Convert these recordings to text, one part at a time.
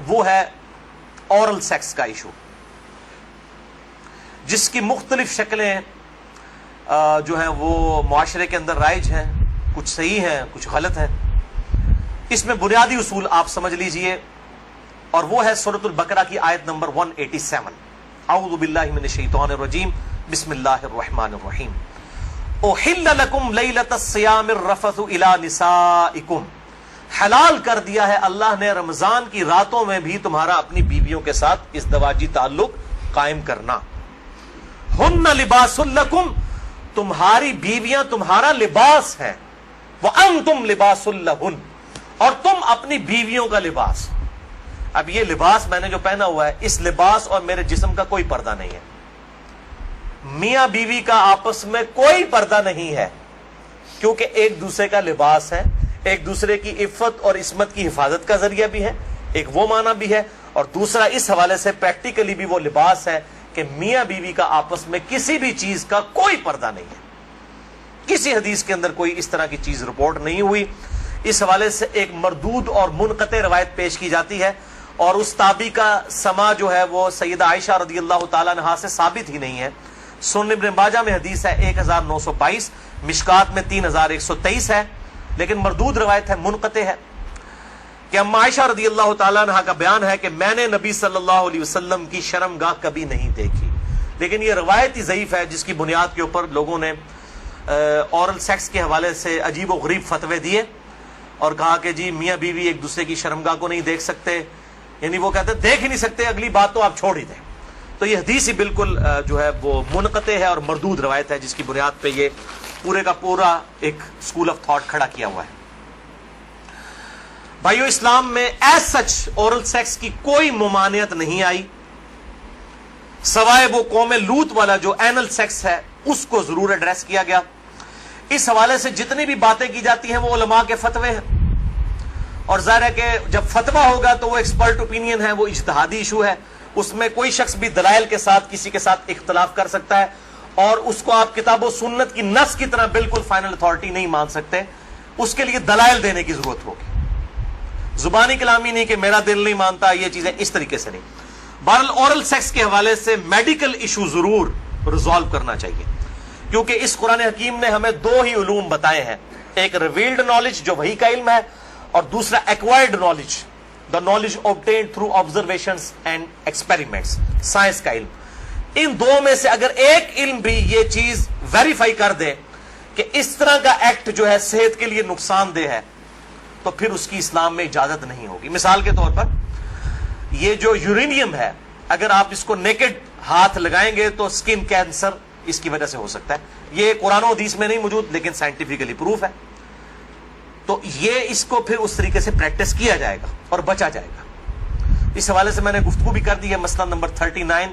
وہ ہے oral sex کا ایشو، جس کی مختلف شکلیں جو ہیں وہ معاشرے کے اندر رائج ہیں، کچھ صحیح ہیں کچھ غلط ہیں۔ اس میں بنیادی اصول آپ سمجھ لیجئے، اور وہ ہے سورۃ البقرہ کی آیت نمبر 187، اعوذ باللہ من الشیطان الرجیم، بسم اللہ الرحمن الرحیم، احل لکم لیلۃ الصیام الرفث الی نسائکم، حلال کر دیا ہے اللہ نے رمضان کی راتوں میں بھی تمہارا اپنی بیویوں کے ساتھ ازدواجی تعلق قائم کرنا۔ ہن لباس لکم، تمہاری بیویاں تمہارا لباس ہیں، وانتم لباس لہن، اور تم اپنی بیویوں کا لباس۔ اب یہ لباس میں نے جو پہنا ہوا ہے، اس لباس اور میرے جسم کا کوئی پردہ نہیں ہے، میاں بیوی کا آپس میں کوئی پردہ نہیں ہے، کیونکہ ایک دوسرے کا لباس ہے، ایک دوسرے کی عفت اور عصمت کی حفاظت کا ذریعہ بھی ہے، ایک وہ معنی بھی ہے، اور دوسرا اس حوالے سے پریکٹیکلی بھی وہ لباس ہے کہ میاں بیوی کا آپس میں کسی بھی چیز کا کوئی پردہ نہیں ہے۔ کسی حدیث کے اندر کوئی اس طرح کی چیز رپورٹ نہیں ہوئی۔ اس حوالے سے ایک مردود اور منقطع روایت پیش کی جاتی ہے، اور اس تابعی کا سما جو ہے وہ سیدہ عائشہ رضی اللہ تعالیٰ عنہا سے ثابت ہی نہیں ہے۔ سنن ابن ماجہ میں حدیث ہے 1922، مشکات میں 3123 ہے، لیکن مردود روایت ہے، منقطع ہے، کہ اما عائشہ رضی اللہ تعالیٰ عنہا کا بیان ہے کہ میں نے نبی صلی اللہ علیہ وسلم کی شرمگاہ کبھی نہیں دیکھی، لیکن یہ روایت ہی ضعیف ہے، جس کی بنیاد کے اوپر لوگوں نے اورل سیکس کے حوالے سے عجیب و غریب فتوے دیے اور کہا کہ جی میاں بیوی ایک دوسرے کی شرمگاہ کو نہیں دیکھ سکتے، یعنی وہ کہتے ہیں دیکھ ہی نہیں سکتے، اگلی بات تو آپ چھوڑ ہی دیں۔ تو یہ حدیث ہی بالکل جو ہے وہ منقطع ہے اور مردود روایت ہے، جس کی بنیاد پہ یہ پورے کا پورا ایک اسکول آف تھاٹ کھڑا کیا ہوا ہے۔ بھائیو، اسلام میں ایز سچ اورل سیکس کی کوئی ممانعت نہیں آئی، سوائے وہ قوم لوط والا جو اینل سیکس ہے اس کو ضرور ایڈریس کیا گیا۔ اس حوالے سے جتنی بھی باتیں کی جاتی ہیں وہ علماء کے فتوے ہیں، اور ظاہر ہے کہ جب فتویٰ ہوگا تو وہ ایکسپرٹ اوپینین ہے، وہ اجتہادی ایشو ہے، اس میں کوئی شخص بھی دلائل کے ساتھ کسی کے ساتھ اختلاف کر سکتا ہے، اور اس کو آپ کتاب و سنت کی نص کی طرح بالکل فائنل اتھارٹی نہیں مان سکتے، اس کے لیے دلائل دینے کی ضرورت ہوگی، زبانی کلامی نہیں کہ میرا دل نہیں مانتا، یہ چیزیں اس طریقے سے نہیں۔ بہرحال اورل سیکس کے حوالے سے میڈیکل ایشو ضرور ریزالو کرنا چاہیے، کیونکہ اس قرآن حکیم نے ہمیں دو ہی علوم بتائے ہیں، ایک ریویلڈ نالج جو وحی کا علم ہے، اور دوسرا acquired knowledge, the knowledge obtained through observations and experiments، science کا علم۔ ان دو میں سے اگر ایک علم بھی یہ چیز ویریفائی کر دے کہ اس طرح کا ایکٹ جو ہے صحت کے لیے نقصان دہ ہے، تو پھر اس کی اسلام میں اجازت نہیں ہوگی۔ مثال کے طور پر یہ جو یورینیم ہے، اگر آپ اس کو نیکڈ ہاتھ لگائیں گے تو سکن کینسر اس کی وجہ سے ہو سکتا ہے، یہ قرآن و حدیث میں نہیں موجود لیکن سائنٹیفکلی پروف ہے، تو یہ اس کو پھر اس طریقے سے پریکٹس کیا جائے گا اور بچا جائے گا۔ اس حوالے سے میں نے گفتگو بھی کر دی ہے، مسئلہ نمبر 39،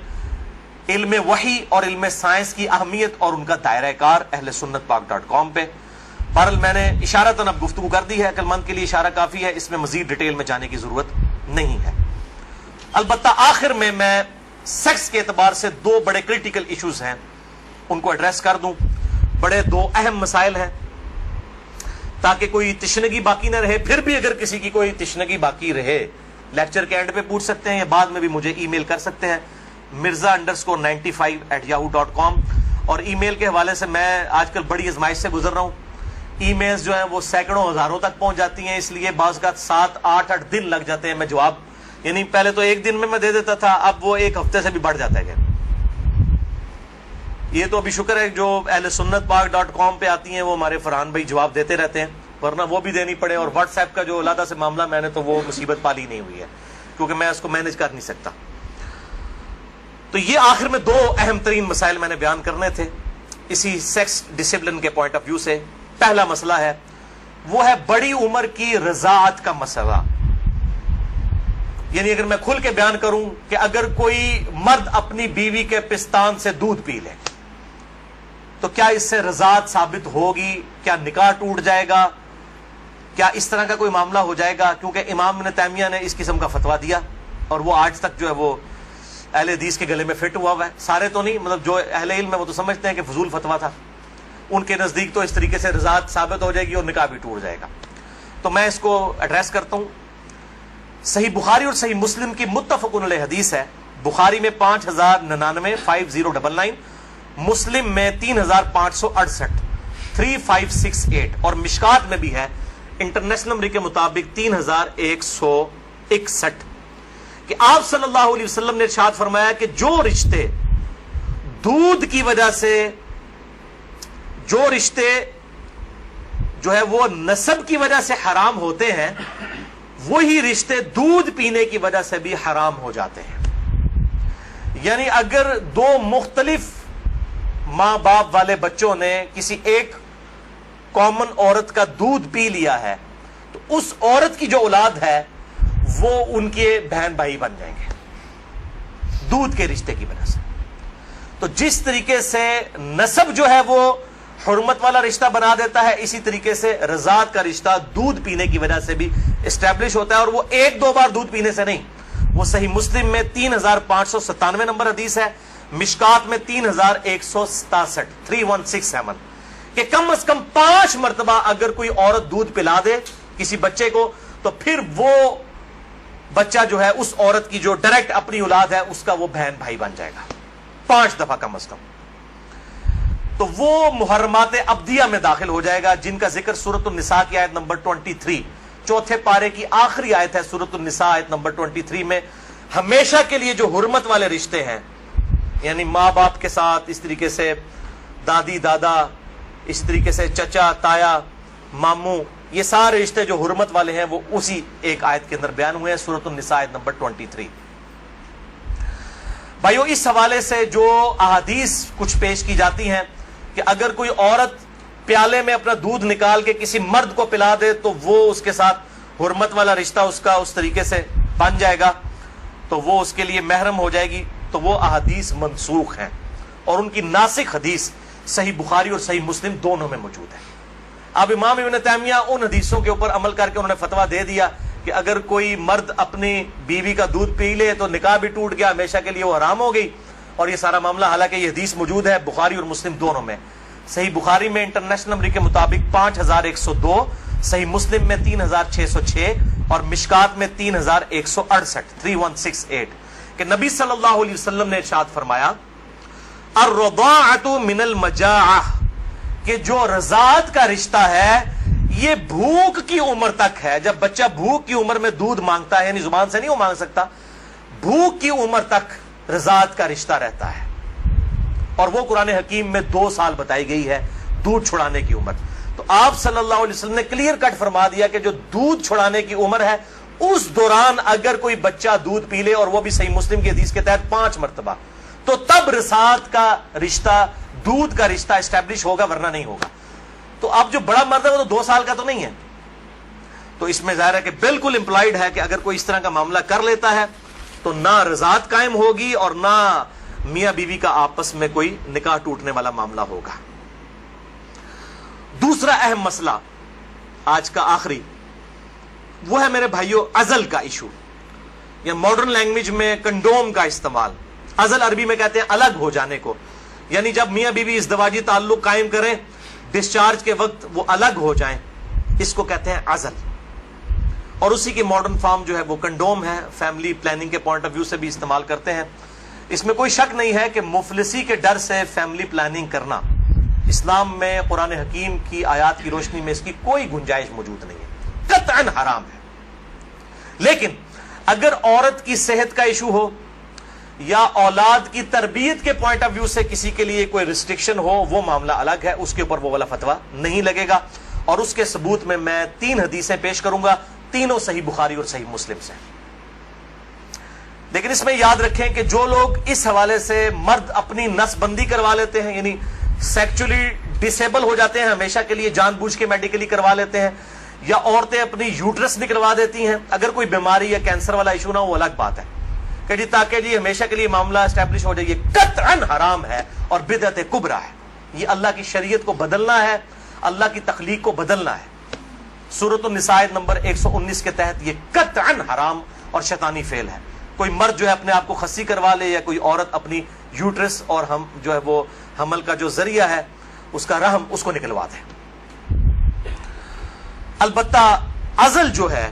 علم وحی اور علم سائنس کی اہمیت اور ان کا دائرہ کار، اہل سنت پاک.com پہ۔ بہرحال میں نے اشارتاً اب گفتگو کر دی ہے، عقل مند کے لیے اشارہ کافی ہے، اس میں مزید ڈیٹیل میں جانے کی ضرورت نہیں ہے۔ البتہ آخر میں سیکس کے اعتبار سے دو بڑے کریٹیکل ایشوز ہیں، ان کو ایڈریس کر دوں۔ بڑے دو اہم مسائل ہیں تاکہ کوئی تشنگی باقی نہ رہے، پھر بھی اگر کسی کی کوئی تشنگی باقی رہے لیکچر کے اینڈ پہ پوچھ سکتے ہیں، یا بعد میں بھی مجھے ای میل کر سکتے ہیں mirza_95@yahoo.com، اور ای میل کے حوالے سے میں آج کل بڑی آزمائش سے گزر رہا ہوں، ای میلز جو ہیں وہ سینکڑوں ہزاروں تک پہنچ جاتی ہیں، اس لیے بعض کا 7-8 دن لگ جاتے ہیں میں جواب، یعنی پہلے تو ایک دن میں دے دیتا تھا، اب وہ ایک ہفتے سے بھی بڑھ جاتا ہے۔ یہ تو ابھی شکر ہے جو اہل سنت پاک.com پہ آتی ہیں وہ ہمارے فرحان بھائی جواب دیتے رہتے ہیں، ورنہ وہ بھی دینی پڑے، اور واٹس ایپ کا جو علیحدہ سے معاملہ میں نے تو وہ مصیبت پالی نہیں ہوئی ہے، کیونکہ میں اس کو مینج کر نہیں سکتا۔ تو یہ آخر میں دو اہم ترین مسائل میں نے بیان کرنے تھے اسی سیکس ڈسپلن کے پوائنٹ آف ویو سے۔ پہلا مسئلہ ہے وہ ہے بڑی عمر کی رضاعت کا مسئلہ، یعنی اگر میں کھل کے بیان کروں کہ اگر کوئی مرد اپنی بیوی کے پستان سے دودھ پی لے تو کیا اس سے رضاعت ثابت ہوگی، کیا نکاح ٹوٹ جائے گا، کیا اس طرح کا کوئی معاملہ ہو جائے گا؟ کیونکہ امام ابن تیمیہ نے اس قسم کا فتویٰ دیا اور وہ آج تک جو ہے وہ اہل حدیث کے گلے میں فٹ ہوا ہے، سارے تو نہیں، مطلب جو اہل علم ہے وہ تو سمجھتے ہیں کہ فضول فتویٰ تھا، ان کے نزدیک تو اس طریقے سے رضاعت ثابت ہو جائے گی اور نکاح بھی ٹوٹ جائے گا۔ تو میں اس کو ایڈریس کرتا ہوں۔ صحیح بخاری اور صحیح مسلم کی متفقن علیہ حدیث ہے. بخاری میں 5099 5099، مسلم میں 3568 3568، اور مشکات میں بھی ہے انٹرنیشنل نمبر کے مطابق 3161 کہ آپ صلی اللہ علیہ وسلم نے ارشاد فرمایا کہ جو رشتے دودھ کی وجہ سے، جو رشتے جو ہے وہ نسب کی وجہ سے حرام ہوتے ہیں، وہی رشتے دودھ پینے کی وجہ سے بھی حرام ہو جاتے ہیں. یعنی اگر دو مختلف ماں باپ والے بچوں نے کسی ایک کامن عورت کا دودھ پی لیا ہے تو اس عورت کی جو اولاد ہے وہ ان کے بہن بھائی بن جائیں گے دودھ کے رشتے کی وجہ سے. تو جس طریقے سے نسب جو ہے وہ حرمت والا رشتہ بنا دیتا ہے، اسی طریقے سے رضاعت کا رشتہ دودھ پینے کی وجہ سے بھی اسٹیبلش ہوتا ہے، اور وہ ایک دو بار دودھ پینے سے نہیں. وہ صحیح مسلم میں 3597 نمبر حدیث ہے، مشکات میں 3167 3167 کہ کم از کم 5 مرتبہ اگر کوئی عورت دودھ پلا دے کسی بچے کو تو پھر وہ بچہ جو ہے اس عورت کی جو ڈائریکٹ اپنی اولاد ہے اس کا وہ بہن بھائی بن جائے گا 5 دفعہ کم از کم. تو وہ محرمات ابدیہ میں داخل ہو جائے گا جن کا ذکر سورۃ النساء کی آیت نمبر 23 چوتھے پارے کی آخری آیت ہے سورۃ النساء آیت نمبر 23 میں. ہمیشہ کے لیے جو حرمت والے رشتے ہیں، یعنی ماں باپ کے ساتھ، اس طریقے سے دادی دادا، اس طریقے سے چچا تایا ماموں، یہ سارے رشتے جو حرمت والے ہیں وہ اسی ایک آیت کے اندر بیان ہوئے ہیں سورۃ النساء آیت نمبر 23. بھائیو، اس حوالے سے جو احادیث کچھ پیش کی جاتی ہیں کہ اگر کوئی عورت پیالے میں اپنا دودھ نکال کے کسی مرد کو پلا دے تو وہ اس کے ساتھ حرمت والا رشتہ اس کا اس طریقے سے بن جائے گا، تو وہ اس کے لیے محرم ہو جائے گی. تو وہ احادیث منسوخ ہیں اور ان کی ناسخ حدیث صحیح بخاری اور صحیح مسلم دونوں میں موجود ہے. اب امام ابن تیمیہ ان حدیثوں کے اوپر عمل کر کے انہوں نے فتویٰ دے دیا کہ اگر کوئی مرد اپنی بیوی کا دودھ پی لے تو نکاح بھی ٹوٹ گیا، ہمیشہ کے لیے وہ حرام ہو گئی. اور یہ سارا معاملہ، حالانکہ یہ حدیث موجود ہے بخاری اور مسلم دونوں میں. صحیح بخاری میں انٹرنیشنل نمبر کے مطابق 5102، صحیح مسلم میں 3606 اور مشکات میں 3168 3168 کہ نبی صلی اللہ علیہ وسلم نے ارشاد فرمایا الرضاعۃ من المجاعہ کہ جو رضاعت کا رشتہ ہے یہ بھوک کی عمر تک ہے. جب بچہ بھوک کی عمر میں دودھ مانگتا ہے، یعنی زبان سے نہیں وہ مانگ سکتا، بھوک کی عمر تک رضاعت کا رشتہ رہتا ہے. اور وہ قرآن حکیم میں 2 سال بتائی گئی ہے دودھ چھڑانے کی عمر. تو آپ صلی اللہ علیہ وسلم نے کلیئر کٹ فرما دیا کہ جو دودھ چھڑانے کی عمر ہے اس دوران اگر کوئی بچہ دودھ پی لے، اور وہ بھی صحیح مسلم کی حدیث کے تحت 5 مرتبہ، تو تب رضاعت کا رشتہ، دودھ کا رشتہ اسٹیبلش ہوگا، ورنہ نہیں ہوگا. تو اب جو بڑا مرد ہے وہ تو 2 سال کا تو نہیں ہے. تو اس میں ظاہر ہے کہ بالکل امپلائڈ ہے کہ اگر کوئی اس طرح کا معاملہ کر لیتا ہے تو نہ رضاعت قائم ہوگی اور نہ میاں بیوی کا آپس میں کوئی نکاح ٹوٹنے والا معاملہ ہوگا. دوسرا اہم مسئلہ آج کا آخری وہ ہے میرے بھائیوں عزل کا ایشو، یا ماڈرن لینگویج میں کنڈوم کا استعمال. عزل عربی میں کہتے ہیں الگ ہو جانے کو، یعنی جب میاں بیوی ازدواجی تعلق قائم کریں، ڈسچارج کے وقت وہ الگ ہو جائیں، اس کو کہتے ہیں عزل. اور اسی کی ماڈرن فارم جو ہے وہ کنڈوم ہے. فیملی پلاننگ کے پوائنٹ آف ویو سے بھی استعمال کرتے ہیں. اس میں کوئی شک نہیں ہے کہ مفلسی کے ڈر سے فیملی پلاننگ کرنا اسلام میں قرآن حکیم کی آیات کی روشنی میں اس کی کوئی گنجائش موجود نہیں ہے، قطعاً حرام ہے. لیکن اگر عورت کی صحت کا ایشو ہو یا اولاد کی تربیت کے پوائنٹ آف ویو سے کسی کے لیے کوئی ریسٹرکشن ہو، وہ معاملہ الگ ہے، اس کے اوپر وہ والا فتویٰ نہیں لگے گا. اور اس کے ثبوت میں 3 حدیثیں پیش کروں گا، تینوں صحیح بخاری اور صحیح مسلم سے. لیکن اس میں یاد رکھیں کہ جو لوگ اس حوالے سے مرد اپنی نس بندی کروا لیتے ہیں، یعنی سیکچولی ڈسیبل ہو جاتے ہیں ہمیشہ کے لیے، جان بوجھ کے میڈیکلی کروا لیتے ہیں، یا عورتیں اپنی یوٹرس نکلوا دیتی ہیں، اگر کوئی بیماری یا کینسر والا ایشو نہ ہو وہ الگ بات ہے کہ جی تاکہ جی ہمیشہ کے لیے معاملہ اسٹیبلش ہو جائے، یہ قطعاً حرام ہے اور بدعت کبریٰ ہے. یہ اللہ کی شریعت کو بدلنا ہے، اللہ کی تخلیق کو بدلنا ہے. سورۃ النساء نمبر 119 کے تحت یہ قطعاً حرام اور شیطانی فعل ہے. کوئی مرد جو ہے اپنے آپ کو خصی کروا لے، یا کوئی عورت اپنی یوٹرس اور ہم جو ہے وہ حمل کا جو ذریعہ ہے اس کا رحم اس کو نکلوا دے. البتہ عزل جو ہے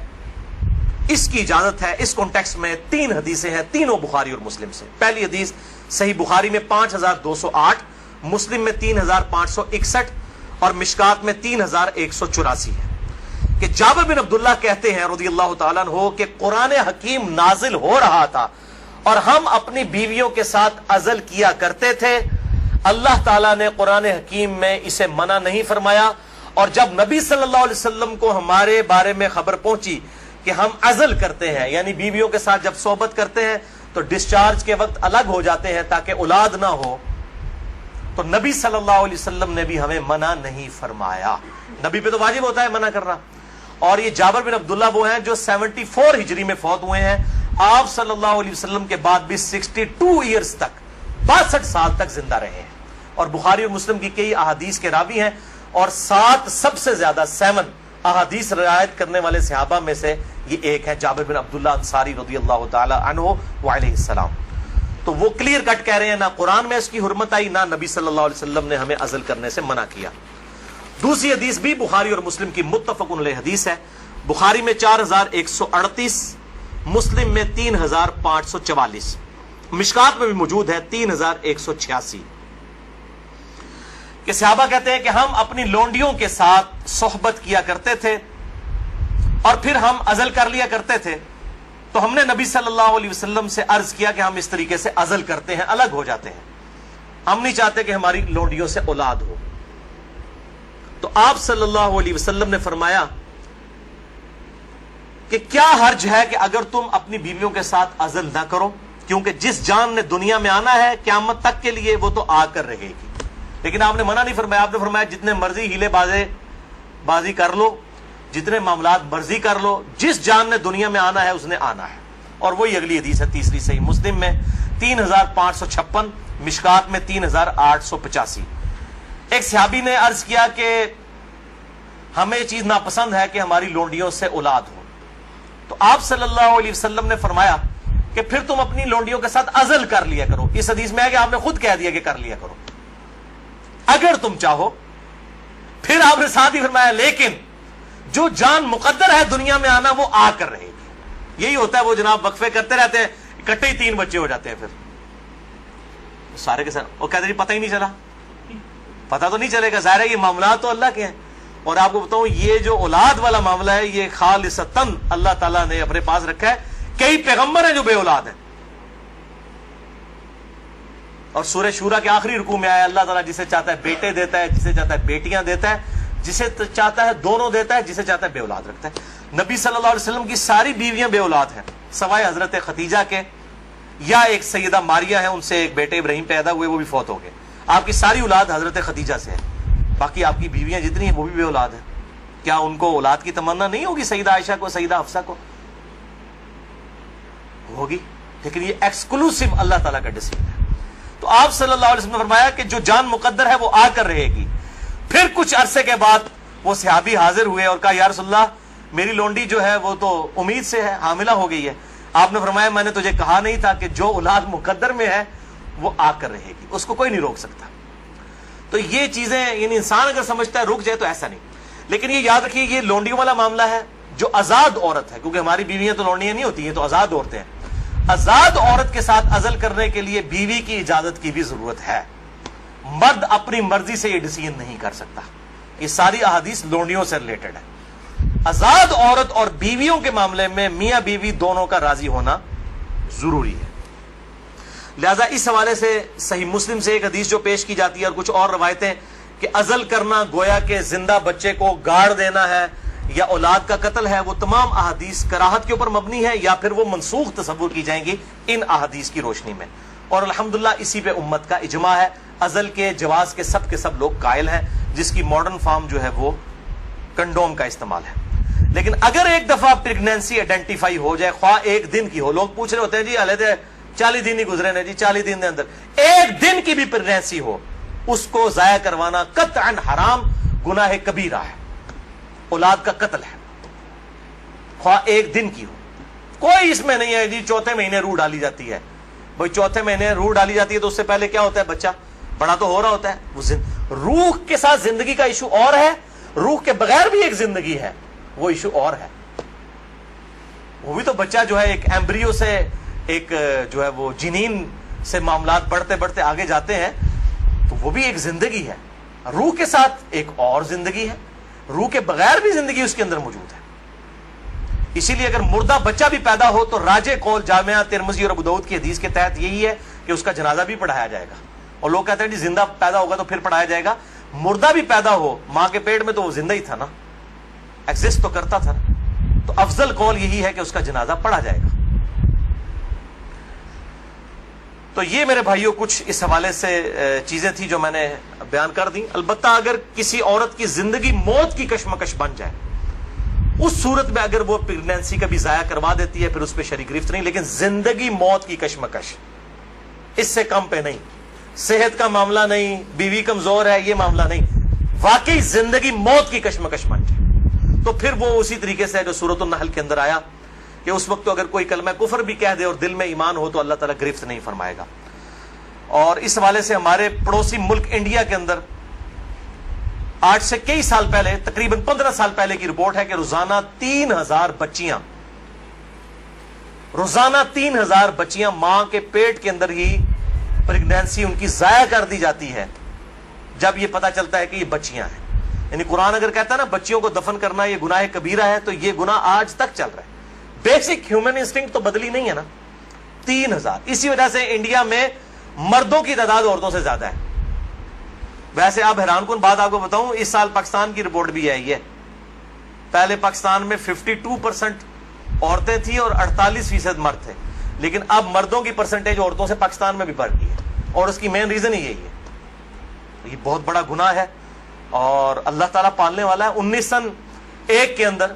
اس کی اجازت ہے. اس کانٹیکسٹ میں 3 حدیثیں ہیں, تینوں بخاری اور مسلم سے. پہلی حدیث صحیح بخاری میں 5208, مسلم میں 3561 اور مشکات میں 3184 ہے کہ جابر بن عبداللہ کہتے ہیں رضی اللہ تعالیٰ عنہ کہ قرآن حکیم نازل ہو رہا تھا اور ہم اپنی بیویوں کے ساتھ عزل کیا کرتے تھے. اللہ تعالیٰ نے قرآن حکیم میں اسے منع نہیں فرمایا, اور جب نبی صلی اللہ علیہ وسلم کو ہمارے بارے میں خبر پہنچی کہ ہم عزل کرتے ہیں, یعنی بیویوں کے ساتھ جب صحبت کرتے ہیں تو ڈسچارج کے وقت الگ ہو جاتے ہیں تاکہ اولاد نہ ہو, تو نبی صلی اللہ علیہ وسلم نے بھی ہمیں منع نہیں فرمایا. نبی پہ تو واجب ہوتا ہے منع کرنا. اور یہ جابر بن عبداللہ وہ ہیں جو 74 ہجری میں فوت ہوئے ہیں. آپ صلی اللہ علیہ وسلم کے بعد بھی 62 ایئرز تک, 62 سال تک زندہ رہے ہیں, اور بخاری اور مسلم کی کئی احادیث کے راوی ہیں, اور 7 سب سے زیادہ 7 احادیث روایت کرنے والے صحابہ میں سے یہ ایک ہے, جابر بن عبداللہ انصاری رضی اللہ تعالی عنہ وعلیہ السلام. تو وہ کلیئر کٹ کہہ رہے ہیں نہ قرآن میں اس کی حرمت آئی, نہ نبی صلی اللہ علیہ وسلم نے ہمیں عزل کرنے سے منع کیا. دوسری حدیث بھی بخاری اور مسلم کی متفق علیہ حدیث ہے. بخاری میں 4138, مسلم میں 3544, مشکات میں بھی موجود ہے 3186 کہ صحابہ کہتے ہیں کہ ہم اپنی لونڈیوں کے ساتھ صحبت کیا کرتے تھے اور پھر ہم عزل کر لیا کرتے تھے. تو ہم نے نبی صلی اللہ علیہ وسلم سے عرض کیا کہ ہم اس طریقے سے عزل کرتے ہیں, الگ ہو جاتے ہیں, ہم نہیں چاہتے کہ ہماری لونڈیوں سے اولاد ہو. تو آپ صلی اللہ علیہ وسلم نے فرمایا کہ کیا حرج ہے کہ اگر تم اپنی بیویوں کے ساتھ عزل نہ کرو, کیونکہ جس جان نے دنیا میں آنا ہے قیامت تک کے لیے وہ تو آ کر رہے گی. لیکن آپ نے منع نہیں فرمایا, آپ نے فرمایا جتنے مرضی ہیلے بازی کر لو, جتنے معاملات مرضی کر لو, جس جان نے دنیا میں آنا ہے اس نے آنا ہے. اور وہی اگلی حدیث ہے تیسری صحیح مسلم میں 3556, مشکات میں 3885. ایک صحابی نے عرض کیا کہ ہمیں یہ چیز ناپسند ہے کہ ہماری لونڈیوں سے اولاد ہو. تو آپ صلی اللہ علیہ وسلم نے فرمایا کہ پھر تم اپنی لونڈیوں کے ساتھ عزل کر لیا کرو. اس حدیث میں ہے کہ آپ نے خود کہہ دیا کہ کر لیا کرو اگر تم چاہو. پھر آپ نے ساتھ ہی فرمایا لیکن جو جان مقدر ہے دنیا میں آنا وہ آ کر رہے گی. یہی ہوتا ہے, وہ جناب وقفے کرتے رہتے ہیں, اکٹھے ہی 3 بچے ہو جاتے ہیں, پھر سارے کے ساتھ وہ کہتے ہیں پتہ ہی نہیں چلا. پتہ تو نہیں چلے گا, ظاہر ہے یہ معاملات تو اللہ کے ہیں. اور آپ کو بتاؤں یہ جو اولاد والا معاملہ ہے یہ خالصتاً اللہ تعالیٰ نے اپنے پاس رکھا ہے. کئی پیغمبر ہیں جو بے اولاد ہیں, اور سورہ شورا کے آخری رکوع میں آیا اللہ تعالیٰ جسے چاہتا ہے بیٹے دیتا ہے, جسے چاہتا ہے بیٹیاں دیتا ہے, جسے چاہتا ہے دونوں دیتا ہے, جسے چاہتا ہے بے اولاد رکھتا ہے. نبی صلی اللہ علیہ وسلم کی ساری بیویاں بے اولاد ہیں سوائے حضرت خدیجہ کے, یا ایک سیدہ ماریہ ہیں, ان سے ایک بیٹے ابراہیم پیدا ہوئے, وہ بھی فوت ہو گئے. آپ کی ساری اولاد حضرت خدیجہ سے ہے, باقی آپ کی بیویاں جتنی ہیں وہ بھی بے اولاد ہیں. کیا ان کو اولاد کی تمنا نہیں ہوگی؟ سیدہ عائشہ کو, سیدہ حفصہ کو ہوگی, لیکن یہ ایکسکلوسیو اللہ تعالیٰ کا ڈیسیجن ہے. تو آپ صلی اللہ علیہ وسلم نے فرمایا کہ جو جان مقدر ہے وہ آ کر رہے گی. پھر کچھ عرصے کے بعد وہ صحابی حاضر ہوئے اور کہا یا رسول اللہ میری لونڈی جو ہے وہ تو امید سے ہے, حاملہ ہو گئی ہے. آپ نے فرمایا میں نے تجھے کہا نہیں تھا کہ جو اولاد مقدر میں ہے وہ آ کر رہے گی, اس کو کوئی نہیں روک سکتا. تو یہ چیزیں یعنی انسان اگر سمجھتا ہے رک جائے تو ایسا نہیں. لیکن یہ یاد رکھیے یہ لونڈیوں والا معاملہ ہے جو آزاد عورت ہے, کیونکہ ہماری بیویاں تو لونڈیاں نہیں ہوتی ہیں, تو آزاد عورتیں ہیں. آزاد عورت کے ساتھ عزل کرنے کے لیے بیوی کی اجازت کی بھی ضرورت ہے. مرد اپنی مرضی سے یہ ڈیسیژن نہیں کر سکتا. یہ ساری احادیث لونڈیوں سے ریلیٹڈ ہے. آزاد عورت اور بیویوں کے معاملے میں میاں بیوی دونوں کا راضی ہونا ضروری ہے. لہذا اس حوالے سے صحیح مسلم سے ایک حدیث جو پیش کی جاتی ہے اور کچھ اور روایتیں کہ عزل کرنا گویا کہ زندہ بچے کو گاڑ دینا ہے یا اولاد کا قتل ہے, وہ تمام احادیث کراہت کے اوپر مبنی ہے یا پھر وہ منسوخ تصور کی جائیں گی ان احادیث کی روشنی میں. اور الحمدللہ اسی پہ امت کا اجماع ہے. عزل کے جواز کے سب لوگ قائل ہیں, جس کی ماڈرن فارم جو ہے وہ کنڈوم کا استعمال ہے. لیکن اگر ایک دفعہ پریگنینسی آئیڈینٹیفائی ہو جائے, خواہ ایک دن کی ہو, لوگ پوچھ رہے ہوتے ہیں جی علیحدہ 40 دن ہی گزرے نے جی, 40 دن کے اندر ایک دن کی بھی پریگنینسی ہو, اس کو ضائع کروانا قطعاً حرام گناہ کبیرہ ہے, اولاد کا قتل ہے, خواہ ایک دن کی ہو. کوئی اس میں نہیں ہے جی چوتھے مہینے روح ڈالی جاتی ہے. بھائی چوتھے مہینے روح ڈالی جاتی ہے تو اس سے پہلے کیا ہوتا ہے, بچہ بڑا تو ہو رہا ہوتا ہے. وہ روح کے ساتھ زندگی کا ایشو اور ہے, روح کے بغیر بھی ایک زندگی ہے, وہ ایشو اور ہے. وہ بھی تو بچہ جو ہے ایک ایمبریو سے ایک جو ہے وہ جنین سے معاملات بڑھتے بڑھتے آگے جاتے ہیں، تو وہ بھی ایک زندگی ہے، روح کے ساتھ ایک اور زندگی ہے، روح کے بغیر بھی زندگی اس کے اندر موجود ہے۔ اسی لیے اگر مردہ بچہ بھی پیدا ہو تو راجع قول جامعہ ترمذی اور ابو داؤد کی حدیث کے تحت یہی ہے کہ اس کا جنازہ بھی پڑھایا جائے گا۔ اور لوگ کہتے ہیں جی زندہ پیدا ہوگا تو پھر پڑھایا جائے گا، مردہ بھی پیدا ہو ماں کے پیٹ میں تو وہ زندہ ہی تھا نا، ایگزسٹ تو کرتا تھا، تو افضل قول یہی ہے کہ اس کا جنازہ پڑھا جائے گا۔ تو یہ میرے بھائیوں کچھ اس حوالے سے چیزیں تھی جو میں نے بیان کر دی۔ البتہ اگر کسی عورت کی زندگی موت کی کشمکش بن جائے، اس صورت میں اگر وہ پریگنینسی کا بھی ضائع کروا دیتی ہے پھر اس پہ شرع گرفت نہیں، لیکن زندگی موت کی کشمکش اس سے کم پہ نہیں، صحت کا معاملہ نہیں، بیوی کمزور ہے یہ معاملہ نہیں، واقعی زندگی موت کی کشمکش بن جائے تو پھر وہ اسی طریقے سے جو سورۃ النحل کے اندر آیا کہ اس وقت تو اگر کوئی کلمہ کفر بھی کہہ دے اور دل میں ایمان ہو تو اللہ تعالیٰ گرفت نہیں فرمائے گا۔ اور اس حوالے سے ہمارے پڑوسی ملک انڈیا کے اندر آج سے کئی سال پہلے، تقریباً 15 سال پہلے کی رپورٹ ہے کہ روزانہ 3000 بچیاں ماں کے پیٹ کے اندر ہی پریگنینسی ان کی ضائع کر دی جاتی ہے جب یہ پتا چلتا ہے کہ یہ بچیاں ہیں۔ یعنی قرآن اگر کہتا ہے نا بچیوں کو دفن کرنا یہ گناہ کبیرہ ہے، تو یہ گناہ آج تک چل رہا ہے۔ بیسک ہیومن انسٹنکٹ تو بدلی نہیں ہے نا۔ 3000، اسی وجہ سے انڈیا میں مردوں کی تعداد عورتوں سے زیادہ ہے۔ ویسے آپ حیران کن بات آپ کو بتاؤں، اس سال پاکستان کی رپورٹ بھی آئی ہے، پہلے پاکستان میں 52% عورتیں تھیں اور 48% مرد تھے، لیکن اب مردوں کی پرسنٹیج عورتوں سے پاکستان میں بھی بڑھ گئی ہے، اور اس کی مین ریزن ہی یہی ہے۔ یہ بہت بڑا گناہ ہے اور اللہ تعالیٰ پالنے والا ہے۔ 1901 کے اندر،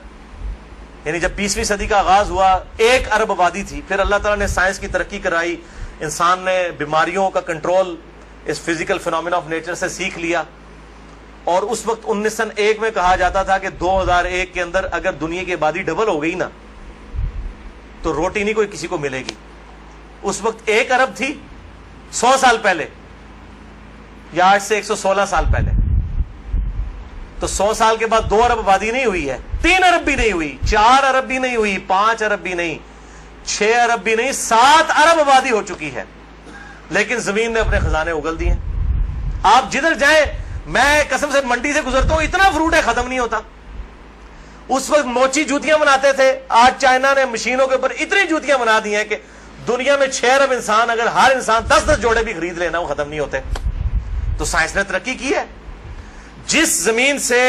یعنی جب 20ویں صدی کا آغاز ہوا، 1 ارب آبادی تھی، پھر اللہ تعالیٰ نے سائنس کی ترقی کرائی، انسان نے بیماریوں کا کنٹرول اس فزیکل فینومینا آف نیچر سے سیکھ لیا، اور اس وقت 1901 میں کہا جاتا تھا کہ 2001 کے اندر اگر دنیا کی آبادی ڈبل ہو گئی نا تو روٹی نہیں کوئی کسی کو ملے گی۔ اس وقت 1 ارب تھی 100 سال پہلے، یا آج سے 116 سال پہلے، تو 100 سال کے بعد 2 ارب آبادی نہیں ہوئی ہے، 3 ارب بھی نہیں ہوئی، 4 ارب بھی نہیں ہوئی، 5 ارب بھی نہیں، 6 ارب بھی نہیں، 7 ارب آبادی ہو چکی ہے، لیکن زمین نے اپنے خزانے اگل دیے۔ آپ جدھر جائیں، میں قسم سے منڈی سے گزرتا ہوں، اتنا فروٹ ہے ختم نہیں ہوتا۔ اس وقت موچی جوتیاں بناتے تھے، آج چائنا نے مشینوں کے اوپر اتنی جوتیاں بنا دی ہیں کہ دنیا میں 6 ارب انسان، اگر ہر انسان 10-10 جوڑے بھی خرید لینا وہ ختم نہیں ہوتے۔ تو سائنس نے ترقی کی ہے۔ جس زمین سے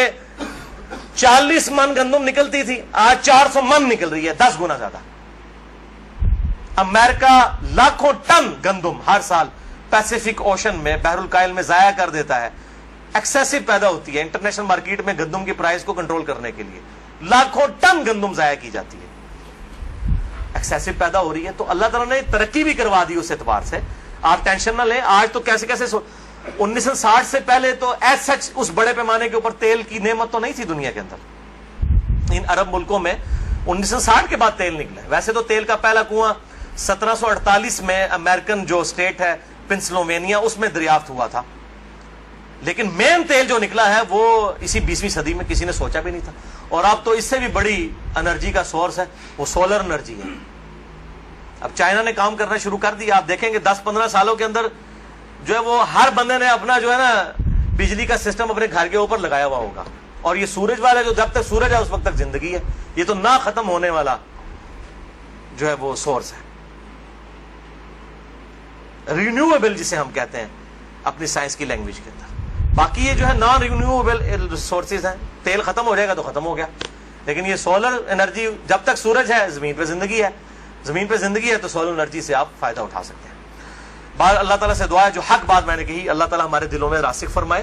40 من گندم نکلتی تھی آج 400 من نکل رہی ہے، 10 گنا زیادہ۔ امریکہ لاکھوں ٹن گندم ہر سال پیسیفک اوشن میں، بحر الکاہل میں ضائع کر دیتا ہے، ایکسیسو پیدا ہوتی ہے۔ انٹرنیشنل مارکیٹ میں گندم کی پرائز کو کنٹرول کرنے کے لیے لاکھوں ٹن گندم ضائع کی جاتی ہے، ایکسیسو پیدا ہو رہی ہے۔ تو اللہ تعالیٰ نے ترقی بھی کروا دی اس اعتبار سے، آپ ٹینشن نہ لیں۔ آج تو کیسے 1960 سے پہلے تو ایز سچ اس بڑے پیمانے کے اوپر تیل کی نعمت تو نہیں تھی دنیا کے اندر۔ ان عرب ملکوں میں 1960 کے بعد تیل نکلا ہے۔ ویسے تو تیل کا پہلا کنواں 1748 میں امریکن جو اسٹیٹ ہے پنسلوینیا، اس میں دریافت ہوا تھا، لیکن مین تیل جو نکلا ہے وہ اسی 20ویں صدی میں کسی نے سوچا بھی نہیں تھا۔ اور اب تو اس سے بھی بڑی انرجی کا سورس ہے، وہ سولر انرجی ہے۔ اب چائنا نے کام کرنا شروع کر دیا، آپ دیکھیں گے 10-15 سالوں کے اندر جو ہے وہ ہر بندے نے اپنا جو ہے نا بجلی کا سسٹم اپنے گھر کے اوپر لگایا ہوا ہوگا۔ اور یہ سورج والا جو جب تک سورج ہے اس وقت تک زندگی ہے، یہ تو نہ ختم ہونے والا جو ہے وہ سورس ہے، رینیویبل جسے ہم کہتے ہیں اپنی سائنس کی لینگویج کے اندر۔ باقی یہ جو ہے نان رینیویبل ریسورسز ہیں، تیل ختم ہو جائے گا تو ختم ہو گیا، لیکن یہ سولر انرجی جب تک سورج ہے زمین پہ زندگی ہے، زمین پہ زندگی ہے تو سولر انرجی سے آپ فائدہ اٹھا سکتے ہیں۔ بات اللہ تعالیٰ سے دعا ہے جو حق بات میں نے کہی اللہ تعالیٰ ہمارے دلوں میں راسخ فرمائے۔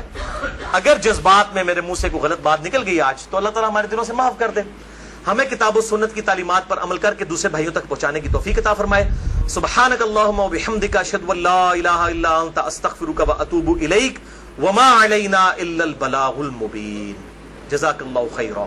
اگر جذبات میں میرے منہ سے کوئی غلط بات نکل گئی آج تو اللہ تعالیٰ ہمارے دلوں سے معاف کر دے، ہمیں کتاب و سنت کی تعلیمات پر عمل کر کے دوسرے بھائیوں تک پہنچانے کی توفیق عطا فرمائے۔ سبحانک اللہم و بحمدک، اشہد ان لا الہ الا انت، استغفرک و اتوب الیک، وما علینا الا البلاغ المبین۔ جزاک اللہ خیرا۔